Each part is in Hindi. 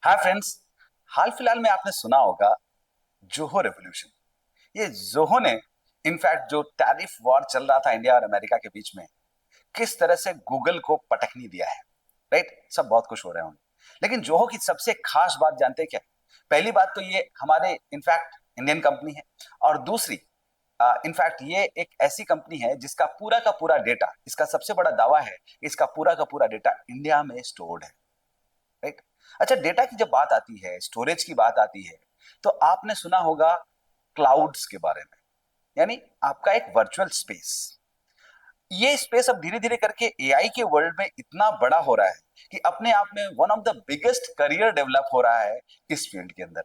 हाँ फ्रेंड्स, हाल फिलहाल में आपने सुना होगा जोहो रेवोल्यूशन। ये जोहो ने इनफैक्ट जो टैरिफ वॉर चल रहा था इंडिया और अमेरिका के बीच में, किस तरह से गूगल को पटकनी दिया है। राइट, सब बहुत खुश हो रहे होंगे। लेकिन जोहो की सबसे खास बात जानते हैं क्या? पहली बात तो ये हमारे इनफैक्ट इंडियन कंपनी है। और दूसरी, इनफैक्ट ये एक ऐसी कंपनी है जिसका पूरा का पूरा डेटा, इसका सबसे बड़ा दावा है, इसका पूरा का पूरा डेटा इंडिया में स्टोर्ड है। राइट। अच्छा, डेटा की जब बात आती है, स्टोरेज की बात आती है, तो आपने सुना होगा क्लाउड्स के बारे में, यानी आपका एक वर्चुअल स्पेस। ये स्पेस अब धीरे धीरे करके एआई के वर्ल्ड में इतना बड़ा हो रहा है कि अपने आप में one of the biggest career develop हो रहा है इस फील्ड के अंदर।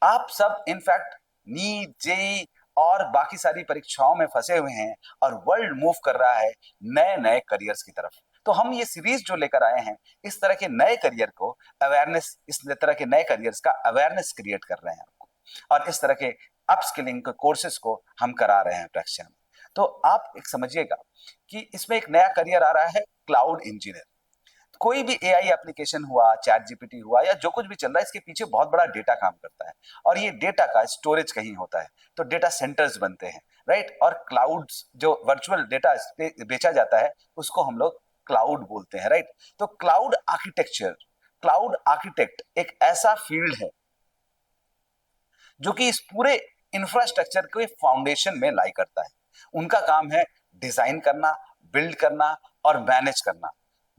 आप सब इनफैक्ट नीट, जेई और बाकी सारी परीक्षाओं में फंसे हुए हैं और वर्ल्ड मूव कर रहा है नए नए करियर्स की तरफ। तो हम ये सीरीज जो लेकर आए हैं, इस तरह के नए करियर को अवेयरनेस, इस तरह के नए करियर्स का अवेयरनेस क्रिएट कर रहे हैं आपको, और इस तरह के अपस्किलिंग के कोर्सेज को हम करा रहे हैं प्रैक्टिस में। तो आप एक समझिएगा कि इसमें एक नया करियर आ रहा है, क्लाउड इंजीनियर। कोई भी एआई एप्लीकेशन हुआ, चैट जीपीटी हुआ, या जो कुछ भी चल रहा है, इसके पीछे बहुत बड़ा डेटा काम करता है, और ये डेटा का स्टोरेज कहीं होता है, तो डेटा सेंटर्स बनते हैं। राइट। और क्लाउड्स, जो वर्चुअल डेटा बेचा जाता है, उसको हम लोग क्लाउड बोलते हैं। राइट। तो क्लाउड आर्किटेक्चर, क्लाउड आर्किटेक्ट एक ऐसा फील्ड है जो कि इस पूरे इंफ्रास्ट्रक्चर के फाउंडेशन में लाई करता है। उनका काम है डिजाइन करना, बिल्ड करना और मैनेज करना।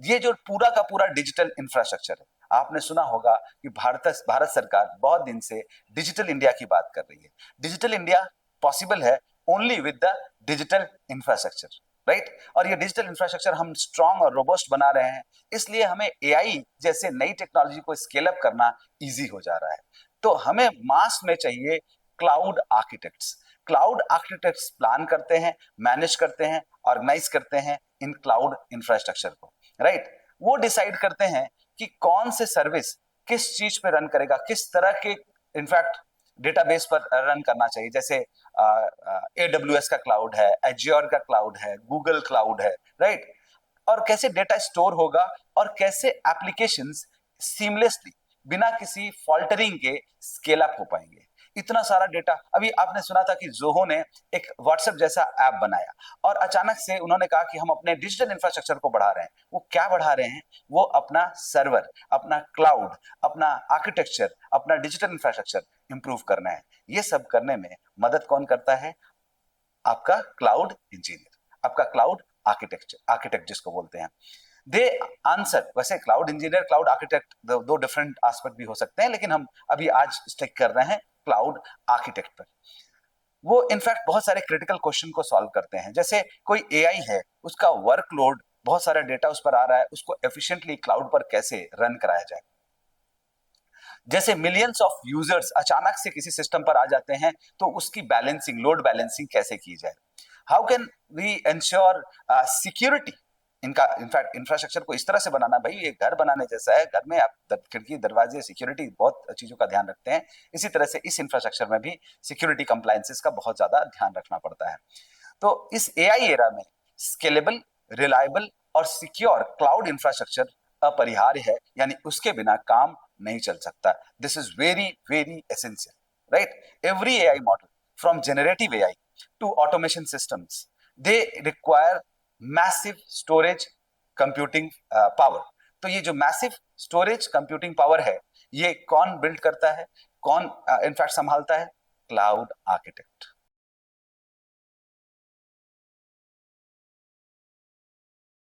ये जो पूरा का पूरा डिजिटल इंफ्रास्ट्रक्चर है, आपने सुना होगा कि भारत सरकार बहुत दिन से डिजिटल इंडिया की बात कर रही है। डिजिटल इंडिया पॉसिबल है only with the digital infrastructure. Right. और ये डिजिटल इंफ्रास्ट्रक्चर हम स्ट्रांग और रोबस्ट बना रहे हैं, इसलिए हमें एआई जैसे नई टेक्नोलॉजी को स्केल अप करना इजी हो जा रहा है। तो हमें मास में चाहिए cloud architects. Cloud architects plan करते हैं, मैनेज करते हैं, ऑर्गेनाइज करते हैं इन क्लाउड इंफ्रास्ट्रक्चर को। राइट। वो डिसाइड करते हैं कि कौन से सर्विस किस चीज पे रन करेगा, किस तरह के इनफैक्ट डेटाबेस पर रन करना चाहिए। जैसे AWS का क्लाउड है, एज्योर का क्लाउड है, गूगल क्लाउड है। राइट। और कैसे डेटा स्टोर होगा और कैसे एप्लीकेशंस सीमलेसली, बिना किसी फॉल्टरिंग के स्केल अप हो पाएंगे। इतना सारा डेटा। अभी आपने सुना था कि जोहो ने एक व्हाट्सएप जैसा ऐप बनाया, और अचानक से उन्होंने कहा कि हम अपने डिजिटल इंफ्रास्ट्रक्चर को बढ़ा रहे हैं। वो क्या बढ़ा रहे हैं? वो अपना सर्वर, अपना क्लाउड, अपना आर्किटेक्चर, अपना डिजिटल इंफ्रास्ट्रक्चर इंप्रूव करना है। ये सब करने में मदद कौन करता है? आपका क्लाउड इंजीनियर, आपका क्लाउड आर्किटेक्ट जिसको बोलते हैं। दे आंसर, वैसे क्लाउड इंजीनियर, क्लाउड आर्किटेक्ट दो डिफरेंट एस्पेक्ट भी हो सकते हैं, लेकिन हम अभी आज स्टिक कर रहे हैं क्लाउड आर्किटेक्ट पर। वो इनफैक्ट बहुत सारे क्रिटिकल क्वेश्चन को सॉल्व करते हैं। जैसे कोई एआई है, उसका वर्कलोड, बहुत सारा डेटा उस पर आ रहा है, उसको एफिशिएंटली क्लाउड पर कैसे रन कराया जाए। जैसे मिलियंस ऑफ यूजर्स अचानक से किसी सिस्टम पर आ जाते हैं, तो उसकी बैलेंसिंग, लोड बैलेंसिंग कैसे की जाए। How can we ensure security. इनका इनफैक्ट इंफ्रास्ट्रक्चर को इस तरह से बनाना, भाई ये घर बनाने जैसा है, घर में आप खिड़की दरवाजे, सिक्योरिटी, बहुत चीजों का ध्यान रखते हैं। इसी तरह से इस इंफ्रास्ट्रक्चर में भी सिक्योरिटी कंप्लायंसेस का बहुत ज्यादा ध्यान रखना पड़ता है। तो इस एआई एरा में स्केलेबल, रिलायबल और सिक्योर क्लाउड इंफ्रास्ट्रक्चर अपरिहार्य है, यानी उसके बिना काम नहीं चल सकता। This is very very essential. Right. Every AI model, from generative AI to automation systems, they require massive storage computing power. तो ये जो मैसिव स्टोरेज कंप्यूटिंग पावर है, ये कौन बिल्ड करता है, कौन इनफैक्ट संभालता है? Cloud architect.